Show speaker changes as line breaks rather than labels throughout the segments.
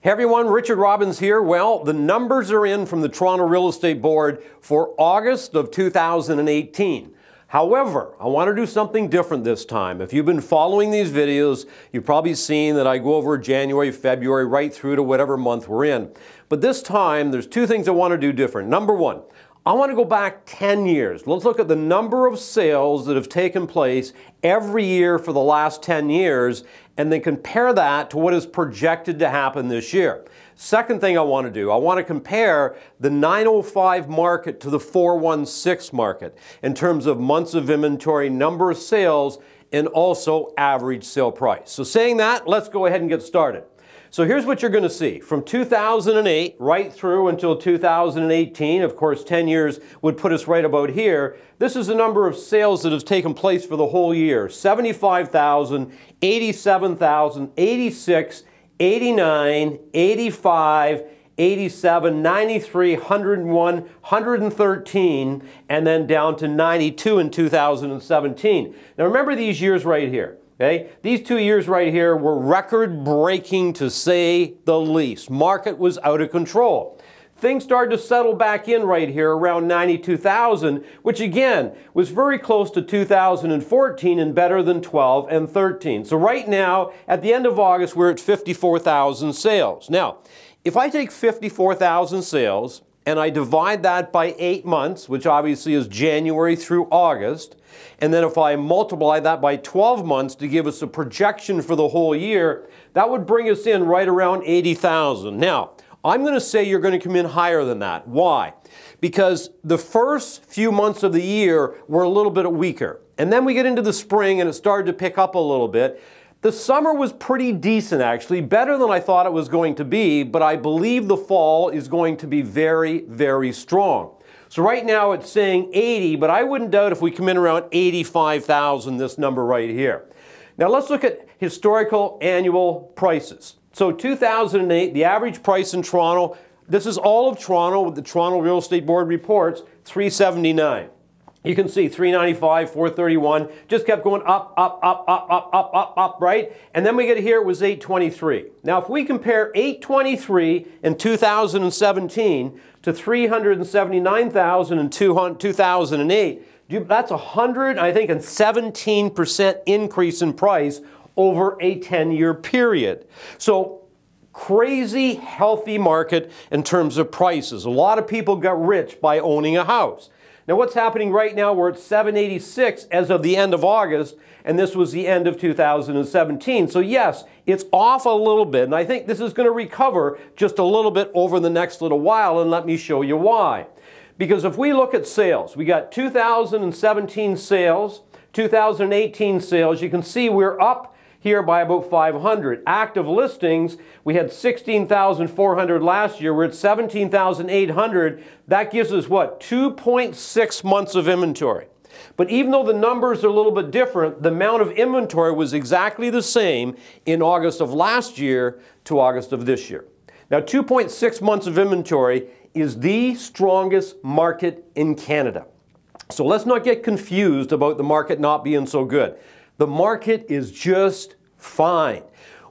Hey everyone, Richard Robbins here. Well, the numbers are in from the Toronto Real Estate Board for August of 2018. However, I want to do something different this time. If you've been following these videos, you've probably seen that I go over January, February, right through to whatever month we're in. But this time, there's two things I want to do different. Number one, I want to go back 10 years. Let's look at the number of sales that have taken place every year for the last 10 years and then compare that to what is projected to happen this year. Second thing I want to do, I want to compare the 905 market to the 416 market in terms of months of inventory, number of sales, and also average sale price. So saying that, let's go ahead and get started. So here's what you're going to see. From 2008 right through until 2018, of course 10 years would put us right about here, this is the number of sales that have taken place for the whole year. 75,000, 87,000, 86, 89, 85, 87, 93, 101, 113, and then down to 92 in 2017. Now remember these years right here. Okay? These 2 years right here were record-breaking to say the least. Market was out of control. Things started to settle back in right here around 92,000, which again was very close to 2014 and better than 12 and 13. So right now, at the end of August, we're at 54,000 sales. Now, if I take 54,000 sales and I divide that by 8 months, which obviously is January through August, and then if I multiply that by 12 months to give us a projection for the whole year, that would bring us in right around 80,000. Now, I'm going to say you're going to come in higher than that. Why? Because the first few months of the year were a little bit weaker. And then we get into the spring and it started to pick up a little bit. The summer was pretty decent actually, better than I thought it was going to be, but I believe the fall is going to be very, very strong. So right now it's saying 80, but I wouldn't doubt if we come in around 85,000, this number right here. Now let's look at historical annual prices. So 2008, the average price in Toronto, this is all of Toronto with the Toronto Real Estate Board reports, $379. You can see $395, $431, just kept going up, up, up, up, up, up, up, up, right? And then we get here, it was $823. Now, if we compare $823 in 2017 to $379,000 in 2008, that's 117% increase in price over a 10-year period. So, crazy healthy market in terms of prices. A lot of people got rich by owning a house. Now what's happening right now, we're at 786 as of the end of August, and this was the end of 2017. So yes, it's off a little bit, and I think this is going to recover just a little bit over the next little while, and let me show you why. Because if we look at sales, we got 2017 sales, 2018 sales, you can see we're up here by about 500. Active listings, we had 16,400 last year. We're at 17,800. That gives us what? 2.6 months of inventory. But even though the numbers are a little bit different, the amount of inventory was exactly the same in August of last year to August of this year. Now, 2.6 months of inventory is the strongest market in Canada. So let's not get confused about the market not being so good. The market is just fine.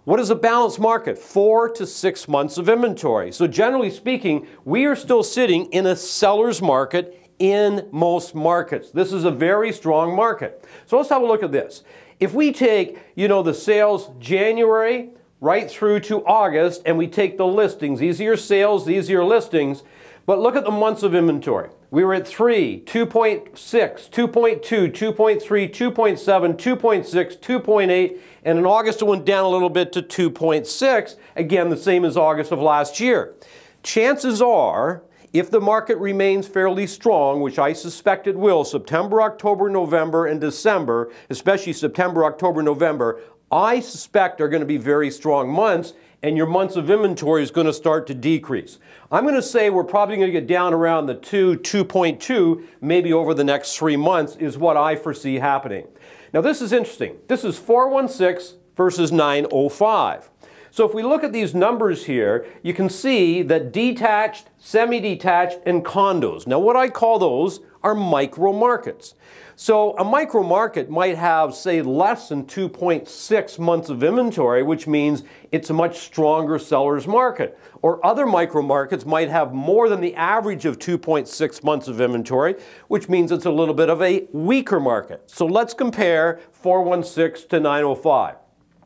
What is a balanced market? 4 to 6 months of inventory. So generally speaking, we are still sitting in a seller's market in most markets. This is a very strong market. So let's have a look at this. If we take, the sales January right through to August, and we take the listings, these are your sales, these are your listings, but look at the months of inventory. We were at 3, 2.6, 2.2, 2.3, 2.7, 2.6, 2.8, and in August it went down a little bit to 2.6, again the same as August of last year. Chances are, if the market remains fairly strong, which I suspect it will, September, October, November, and December, especially September, October, November, I suspect are going to be very strong months, and your months of inventory is going to start to decrease. I'm going to say we're probably going to get down around the 2.2, maybe over the next 3 months is what I foresee happening. Now this is interesting. This is 416 versus 905. So if we look at these numbers here, you can see that detached, semi-detached, and condos. Now what I call those are micro markets. So a micro market might have, say, less than 2.6 months of inventory, which means it's a much stronger seller's market. Or other micro markets might have more than the average of 2.6 months of inventory, which means it's a little bit of a weaker market. So let's compare 416 to 905.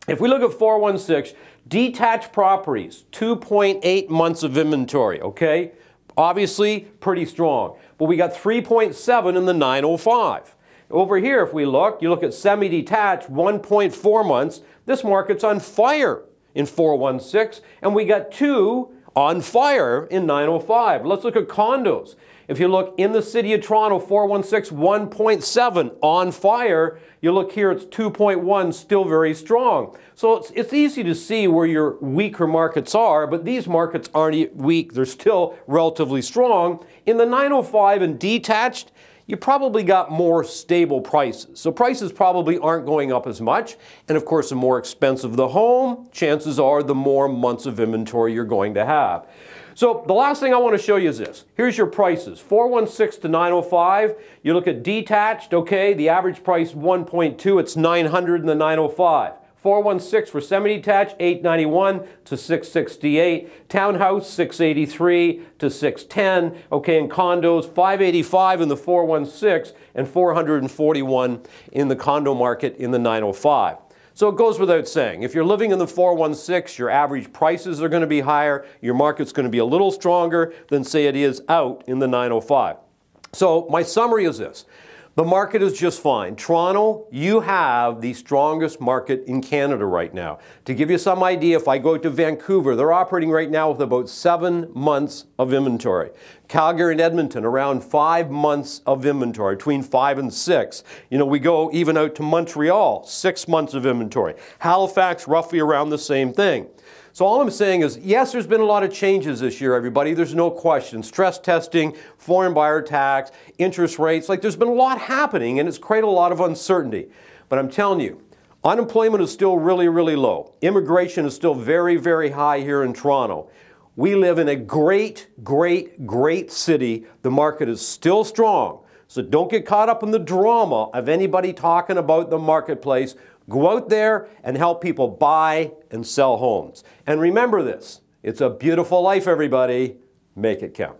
If we look at 416, detached properties, 2.8 months of inventory, okay? Obviously, pretty strong. But we got 3.7 in the 905. Over here, if we look, you look at semi-detached, 1.4 months. This market's on fire in 416, and we got 2 on fire in 905. Let's look at condos. If you look in the city of Toronto, 416, 1.7 on fire. You look here, it's 2.1, still very strong. So it's easy to see where your weaker markets are, but these markets aren't weak. They're still relatively strong. In the 905 and detached, you probably got more stable prices. So prices probably aren't going up as much. And of course, the more expensive the home, chances are the more months of inventory you're going to have. So the last thing I want to show you is this. Here's your prices. 416 to 905. You look at detached, okay, the average price 1.2, it's 900 in the 905. 416 for semi-detached, 891 to 668. Townhouse, 683 to 610. Okay, and condos, 585 in the 416 and 441 in the condo market in the 905. So it goes without saying, if you're living in the 416, your average prices are going to be higher, your market's going to be a little stronger than, say, it is out in the 905. So my summary is this. The market is just fine. Toronto, you have the strongest market in Canada right now. To give you some idea, if I go to Vancouver, they're operating right now with about 7 months of inventory. Calgary and Edmonton, around 5 months of inventory, between 5 and 6. You know, we go even out to Montreal, 6 months of inventory. Halifax, roughly around the same thing. So all I'm saying is, yes, there's been a lot of changes this year, everybody. There's no question. Stress testing, foreign buyer tax, interest rates. Like, there's been a lot happening, and it's created a lot of uncertainty. But I'm telling you, unemployment is still really, really low. Immigration is still very, very high here in Toronto. We live in a great, great, great city. The market is still strong. So don't get caught up in the drama of anybody talking about the marketplace. Go out there and help people buy and sell homes. And remember this, it's a beautiful life, everybody. Make it count.